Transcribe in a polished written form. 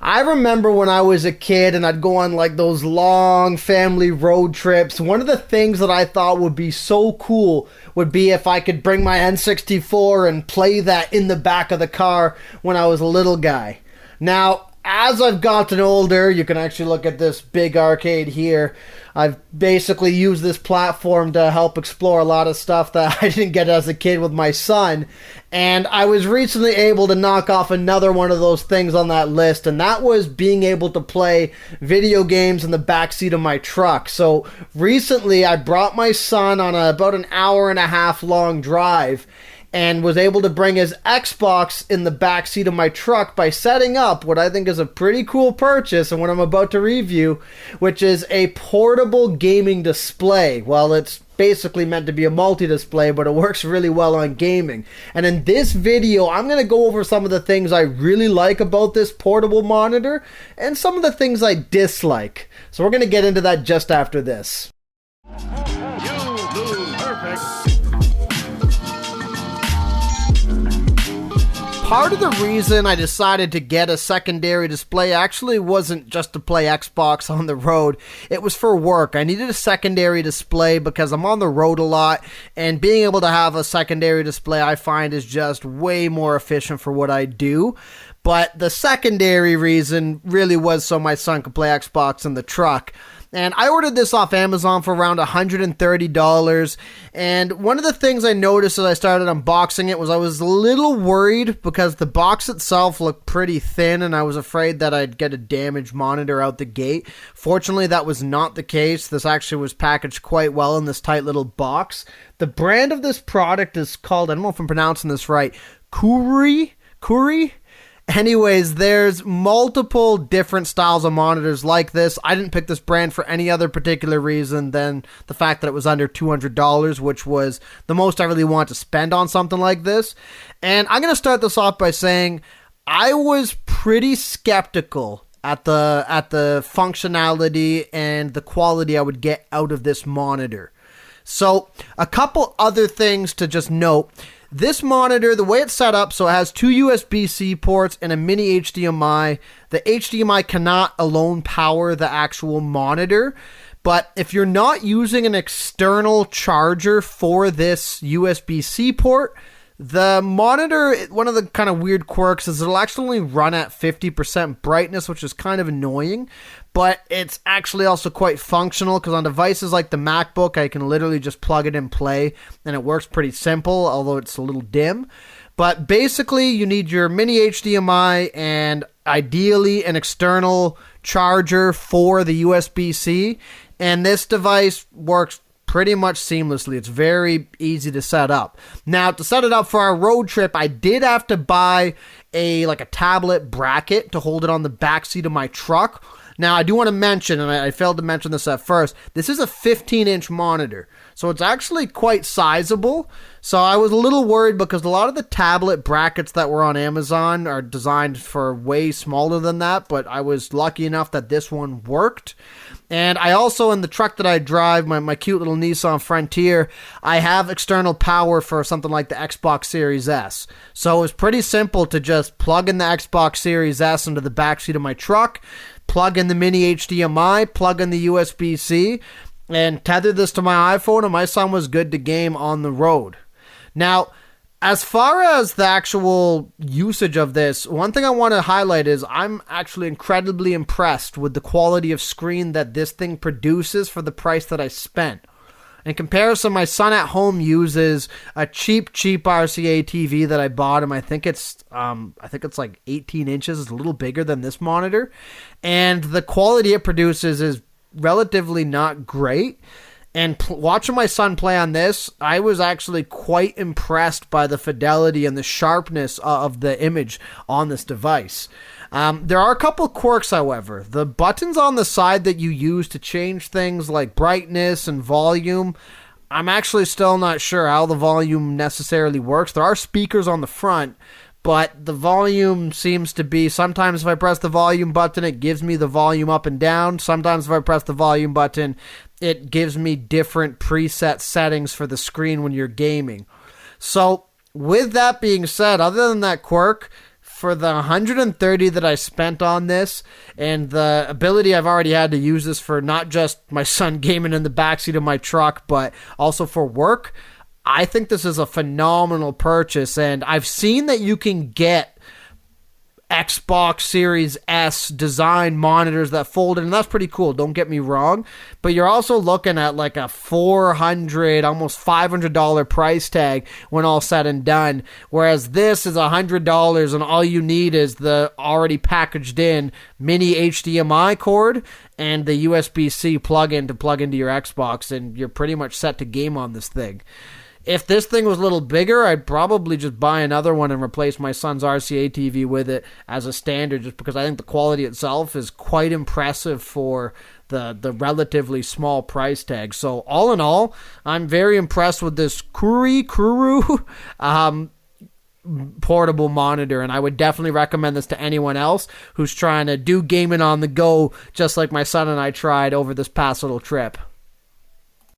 I remember when I was a kid and I'd go on like those long family road trips. One of the things that I thought would be so cool would be if I could bring my N64 and play that in the back of the car when I was a little guy. Now, as I've gotten older, you can actually look at this big arcade here. I've basically used this platform to help explore a lot of stuff that I didn't get as a kid with my son. And I was recently able to knock off another one of those things on that list, and that was being able to play video games in the backseat of my truck. So recently I brought my son on about an hour and a half long drive, and was able to bring his Xbox in the backseat of my truck by setting up what I think is a pretty cool purchase and what I'm about to review, which is a portable gaming display. Well, it's basically meant to be a multi-display, but it works really well on gaming. And in this video, I'm going to go over some of the things I really like about this portable monitor and some of the things I dislike. So we're going to get into that just after this. Part of the reason I decided to get a secondary display actually wasn't just to play Xbox on the road. It was for work. I needed a secondary display because I'm on the road a lot, and being able to have a secondary display I find is just way more efficient for what I do. But the secondary reason really was so my son could play Xbox in the truck. And I ordered this off Amazon for around $130. And one of the things I noticed as I started unboxing it was I was a little worried because the box itself looked pretty thin and I was afraid that I'd get a damaged monitor out the gate. Fortunately, that was not the case. This actually was packaged quite well in this tight little box. The brand of this product is called, I don't know if I'm pronouncing this right, Kuri? Anyways, there's multiple different styles of monitors like this. I didn't pick this brand for any other particular reason than the fact that it was under $200, which was the most I really want to spend on something like this. And I'm going to start this off by saying I was pretty skeptical at the functionality and the quality I would get out of this monitor. So, a couple other things to just note. This monitor, the way it's set up, so it has two USB-C ports and a mini HDMI. The HDMI cannot alone power the actual monitor, but if you're not using an external charger for this USB-C port, the monitor, one of the kind of weird quirks is it'll actually only run at 50% brightness, which is kind of annoying, but it's actually also quite functional because on devices like the MacBook, I can literally just plug it and play, and it works pretty simple, although it's a little dim. But basically, you need your mini HDMI and ideally an external charger for the USB-C, and this device works pretty much seamlessly. It's very easy to set up. Now, to set it up for our road trip, I did have to buy a tablet bracket to hold it on the back seat of my truck. Now, I do want to mention, and I failed to mention this at first, this is a 15-inch monitor, so it's actually quite sizable. So I was a little worried because a lot of the tablet brackets that were on Amazon are designed for way smaller than that, but I was lucky enough that this one worked. And I also, in the truck that I drive, my cute little Nissan Frontier, I have external power for something like the Xbox Series S. So it was pretty simple to just plug in the Xbox Series S into the backseat of my truck, plug in the mini HDMI, plug in the USB-C, and tether this to my iPhone, and my son was good to game on the road. Now, as far as the actual usage of this, one thing I want to highlight is I'm actually incredibly impressed with the quality of screen that this thing produces for the price that I spent. In comparison, my son at home uses a cheap RCA TV that I bought him. I think it's like 18 inches. It's a little bigger than this monitor, and the quality it produces is relatively not great. And watching my son play on this, I was actually quite impressed by the fidelity and the sharpness of the image on this device. There are a couple quirks, however. The buttons on the side that you use to change things like brightness and volume, I'm actually still not sure how the volume necessarily works. There are speakers on the front, but the volume seems to be, sometimes if I press the volume button, it gives me the volume up and down. Sometimes if I press the volume button, it gives me different preset settings for the screen when you're gaming. So with that being said, other than that quirk, for the 130 that I spent on this and the ability I've already had to use this for not just my son gaming in the backseat of my truck, but also for work, I think this is a phenomenal purchase. And I've seen that you can get Xbox Series S design monitors that fold in, and that's pretty cool, don't get me wrong, but you're also looking at like a $400, almost $500 price tag when all said and done, whereas this is $100 and all you need is the already packaged in mini HDMI cord and the USB-C plug-in to plug into your Xbox, and you're pretty much set to game on this thing. If this thing was a little bigger, I'd probably just buy another one and replace my son's RCA TV with it as a standard, just because I think the quality itself is quite impressive for the relatively small price tag. So all in all, I'm very impressed with this Kuru portable monitor, and I would definitely recommend this to anyone else who's trying to do gaming on the go, just like my son and I tried over this past little trip.